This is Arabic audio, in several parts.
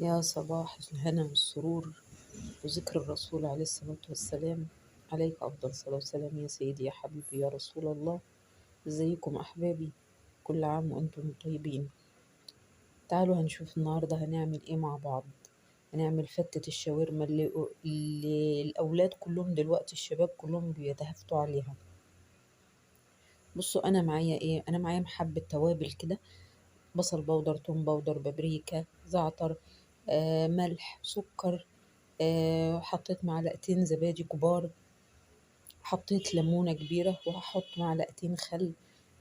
يا صباح الهنا والسرور وذكر الرسول عليه الصلاة والسلام. عليك أفضل الصلاة والسلام يا سيدي يا حبيبي يا رسول الله. ازيكم أحبابي؟ كل عام وأنتم طيبين. تعالوا هنشوف النهاردة هنعمل إيه مع بعض. هنعمل فتة الشاورما اللي الأولاد كلهم دلوقتي الشباب كلهم بيتهافتوا عليها. بصوا أنا معايا إيه، أنا معايا محبة توابل كده: بصل بودر، توم بودر، بابريكا، زعتر، ملح، سكر. حطيت معلقتين زبادي كبار، حطيت ليمونة كبيرة، وهحط معلقتين خل،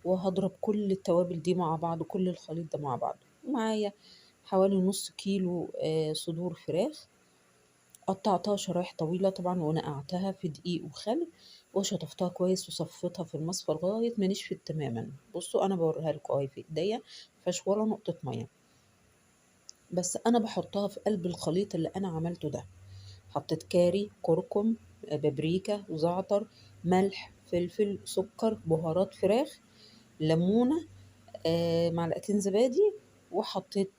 وهضرب كل التوابل دي مع بعض، كل الخليط ده مع بعض. معايا حوالي نص كيلو صدور فراخ، قطعتها شرايح طويلة طبعا ونقعتها في دقيق وخل، وشطفتها كويس وصفيتها في المصفى لغاية ما نشفت تماما. بصوا أنا بوريها لكم أهي في إيديا، مفيهاش ولا نقطة مية، بس أنا بحطها في قلب الخليط اللي أنا عملته ده. حطيت كاري، كركم، بابريكا، زعتر، ملح، فلفل، سكر، بهارات فراخ، ليمونة، معلقتين زبادي، وحطيت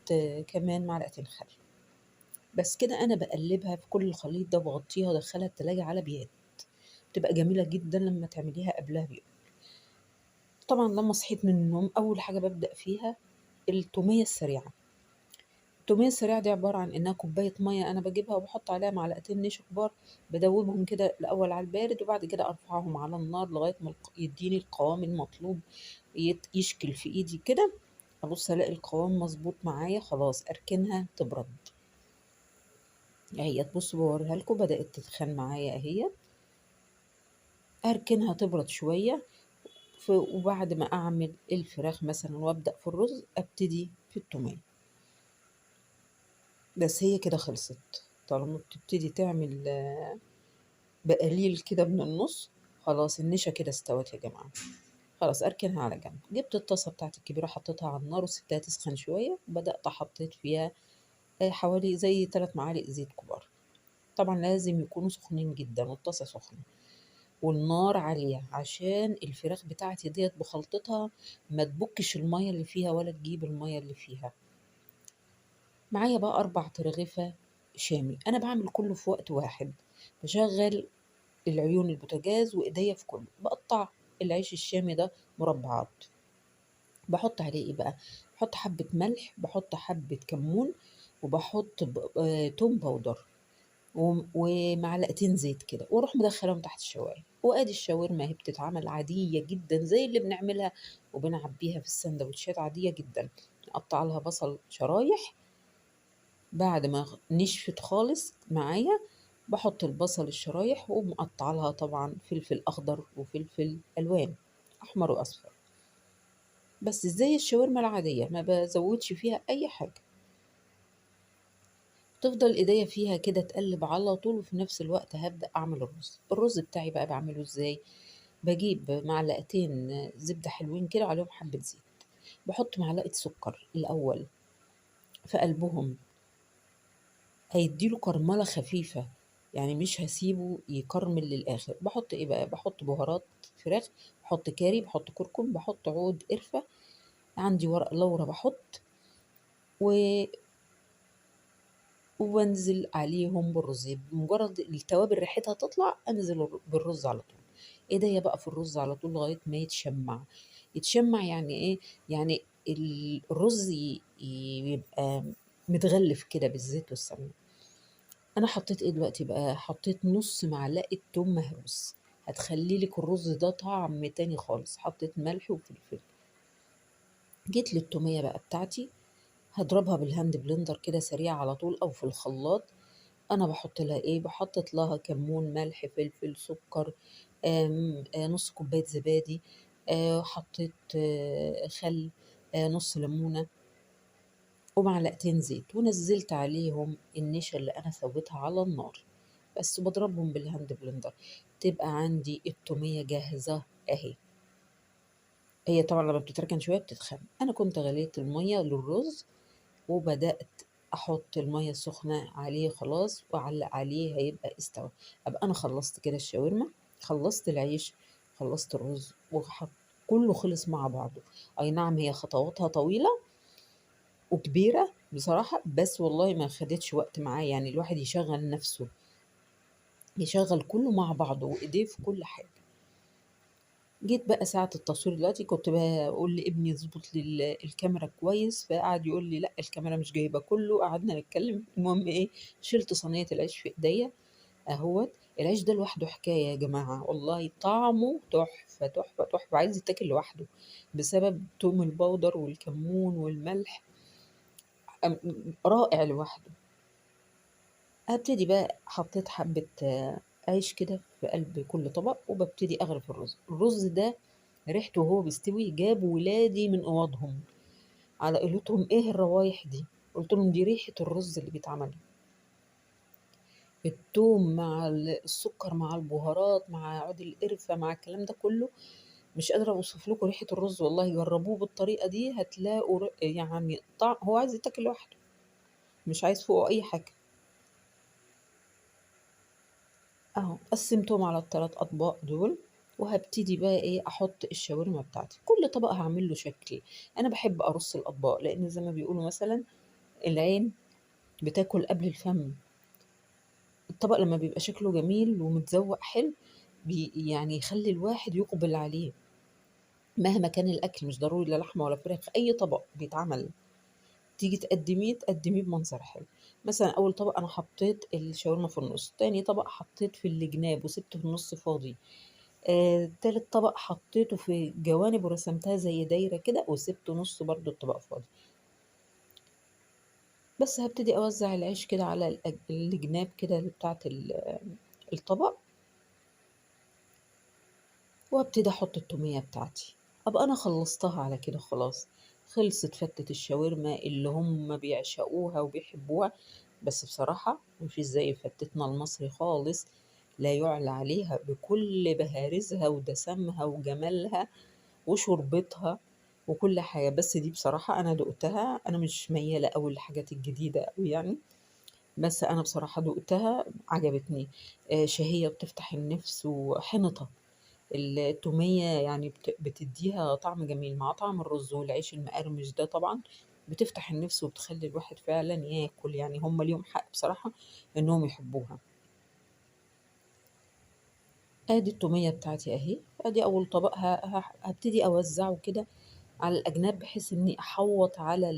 كمان معلقتين خل. بس كده أنا بقلبها في كل الخليط ده، بغطيها وادخلها التلاجة على بيات. بتبقى جميلة جدا لما تعمليها قبلها بيوم. طبعا لما صحيت من النوم أول حاجة ببدأ فيها التومية السريعة. التومية السريعة دي عبارة عن إنها كوباية مية أنا بجيبها وبحط عليها معلقتين نشا كبار، بدوبهم كده الأول على البارد، وبعد كده أرفعهم على النار لغاية ما يديني القوام المطلوب، يشكل في إيدي كده. أبص ألاقي القوام مظبوط معايا، خلاص أركنها تبرد. اهي تبص بوريها لكم بدأت تتخن معايا اهي. أركنها تبرد شوية، وبعد ما أعمل الفراخ مثلا وأبدأ في الرز أبتدي في التومية. بس هي كده خلصت. طالما بتبتدي تعمل بقليل كده من النص، خلاص النشا كده استوت يا جماعة. خلاص أركنها على جنب. جبت الطاسة بتاعتي الكبيرة، حطيتها على النار وسبتها تسخن شوية، بدأت حطيت فيها حوالي زي 3 معالق زيت كبار. طبعا لازم يكونوا سخنين جدا والطاسة سخنة والنار عالية، عشان الفراخ بتاعتي ديت بخلطتها ما تبكش المية اللي فيها ولا تجيب المية اللي فيها. معايا بقى 4 ترغيفة شامي، أنا بعمل كله في وقت واحد. بشغل العيون البوتاجاز وإيديا في كله، بقطع العيش الشامي ده مربعات. بحط عليه إيه بقى؟ بحط حبة ملح، بحط حبة كمون، وبحط توم باودر، ومعلقتين زيت كده، واروح مدخلهم تحت الشوايه. وادي الشاورما اهي بتتعمل عاديه جدا زي اللي بنعملها وبنعبيها في السندوتشات عاديه جدا. نقطع لها بصل شرايح، بعد ما نشفت خالص معايا بحط البصل الشرايح، ومقطع لها طبعا فلفل اخضر وفلفل الوان، احمر واصفر. بس زي الشاورما العاديه، ما بزودش فيها اي حاجه. تفضل ايديا فيها كده تقلب على طول، وفي نفس الوقت هبدأ اعمل الرز بتاعي بقى بعمله ازاي؟ بجيب معلقتين زبدة حلوين كده عليهم حبة زيت، بحط معلقة سكر الأول في قلبهم، هيديله كرملة خفيفة، يعني مش هسيبه يكرمل للآخر. بحط ايه بقى؟ بحط بهارات فراخ، بحط كاري، بحط كركم، بحط عود قرفة، عندي ورق لورا بحط، و وانزل عليهم بالرز. بمجرد التوابل ريحتها تطلع انزل بالرز على طول. ايديا بقى في الرز على طول لغايه ما يتشمع. يتشمع يعني ايه؟ يعني الرز يبقى متغلف كده بالزيت والسمنه. انا حطيت ايه دلوقتي بقى؟ حطيت نص معلقه توم مهروس، هتخلي لك الرز ده طعم تاني خالص. حطيت ملح وفلفل. جيت للتوميه بقى بتاعتي، هضربها بالهاند بلندر كده سريع على طول او في الخلاط. انا بحط لها ايه؟ بحطت لها كمون، ملح، فلفل، سكر، نص كوبايه زبادي، حطيت خل، نص ليمونه، ومعلقتين زيت، ونزلت عليهم النشا اللي انا سويتها على النار. بس بضربهم بالهاند بلندر. تبقى عندي التوميه جاهزه اهي. هي طبعا لما بتتركن شويه بتتخن. انا كنت غليت الميه للرز، وبدأت أحط المية السخنة عليه خلاص، وأعلق عليه هيبقى استوى. أبقى أنا خلصت كده الشاورما، خلصت العيش، خلصت الرز، كله خلص مع بعضه. أي نعم هي خطواتها طويلة وكبيرة، بصراحة. بس والله ما خدتش وقت معايا، يعني الواحد يشغل نفسه، يشغل كله مع بعضه وإيديه في كل حاجة. جيت بقى ساعة التصوير دلوقتي، كنت بقول لابني اظبط لي الكاميرا كويس، فقعد يقول لي لا الكاميرا مش جايبة كله. قعدنا نتكلم، المهم ايه، شلت صينية العيش في ايديا اهوت. العيش ده لوحده حكاية يا جماعة، والله طعمه تحفة تحفة تحفة، عايز يتاكل لوحده بسبب توم البودر والكمون والملح. رائع لوحده. ابتدي بقى، حطيت حبة عيش كده في قلب كل طبق، وببتدي اغرف الرز ده. ريحته وهو بيستوي جاب ولادي من اوضهم، على قولتهم ايه الروايح دي؟ قلت لهم دي ريحة الرز اللي بيتعمل. التوم مع السكر مع البهارات مع عود القرفة مع الكلام ده كله، مش قادرة اوصف لكم ريحة الرز. والله جربوه بالطريقة دي هتلاقوا يعني طعم، هو عايز يتاكل لوحده، مش عايز فوقه اي حاجة. اهو قسمتهم على الثلاث اطباق دول، وهبتدي بقى ايه احط الشاورما بتاعتي. كل طبق هعمل له شكل. انا بحب ارص الاطباق، لان زي ما بيقولوا مثلا العين بتاكل قبل الفم. الطبق لما بيبقى شكله جميل ومتزوق حلو، يعني يخلي الواحد يقبل عليه. مهما كان الاكل، مش ضروري لا لحمه ولا فراخ، اي طبق بيتعمل تيجي تقدميه بمنظر حلو. مثلا اول طبق انا حطيت الشاورما في النص، تاني طبق حطيت في الجناب وسبته في النص فاضي، تالت طبق حطيته في جوانب ورسمتها زي دايرة كده وسبته نص برضو الطبق فاضي. بس هبتدي أوزع العيش كده على الجناب كده بتاعت الطبق، وابتدي أحط التومية بتاعتي. أبقى أنا خلصتها على كده خلاص. خلصت فتة الشاورما اللي هم بيعشقوها وبيحبوها. بس بصراحة مفيش زي فتتنا المصري خالص، لا يعلى عليها بكل بهارزها ودسمها وجمالها وشوربتها وكل حاجة. بس دي بصراحة أنا دقتها، أنا مش ميالة أوي للحاجات الجديدة أوي يعني، بس أنا بصراحة دقتها عجبتني. شهية بتفتح النفس وحنطة. التومية يعني بتديها طعم جميل مع طعم الرز والعيش المقرمش ده طبعا، بتفتح النفس وبتخلي الواحد فعلا ياكل. يعني هم ليهم حق بصراحة إنهم يحبوها. ادي التومية بتاعتي اهي. ادي اول طبق هبتدي اوزعه كده على الاجناب، بحيث اني احوط على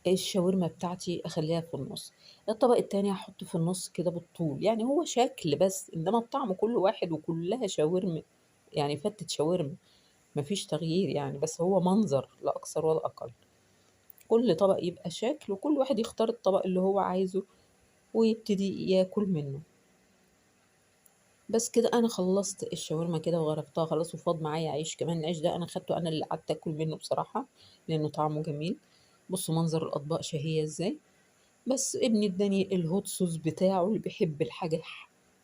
الشاورما بتاعتي اخليها في النص. الطبق التاني هحطه في النص كده بالطول، يعني هو شكل بس، انما الطعم كله واحد وكلها شاورما، يعني فتة شاورما، مفيش تغيير يعني، بس هو منظر لا اكثر ولا اقل. كل طبق يبقى شكل، وكل واحد يختار الطبق اللي هو عايزه ويبتدي ياكل منه. بس كده انا خلصت الشاورما كده وغرفتها خلاص، وفاض معايا عيش كمان. العيش ده انا خدته، انا اللي قعدت اكل منه بصراحه، لانه طعمه جميل. بصوا منظر الاطباق شهيه ازاي. بس ابني اداني الهوت صوص بتاعه اللي بيحب الحاجه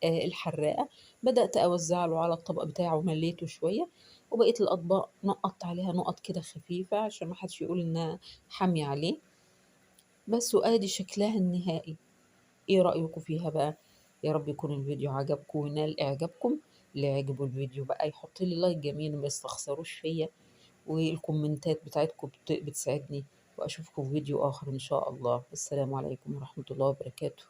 الحراقه. بدات اوزع له على الطبق بتاعه، مليته شويه، وبقيه الاطباق نقطت عليها نقط كده خفيفه عشان ما حدش يقول انها حاميه عليه. بس وادي شكلها النهائي. ايه رأيكم فيها بقى؟ يا رب يكون الفيديو عجبكم ونال اعجابكم. اللي يعجبه الفيديو بقى يحط لي لايك جميل، ما يستخسروش فيا، والكومنتات بتاعتكم بتسعدني. واشوفكم في فيديو اخر ان شاء الله. السلام عليكم ورحمة الله وبركاته.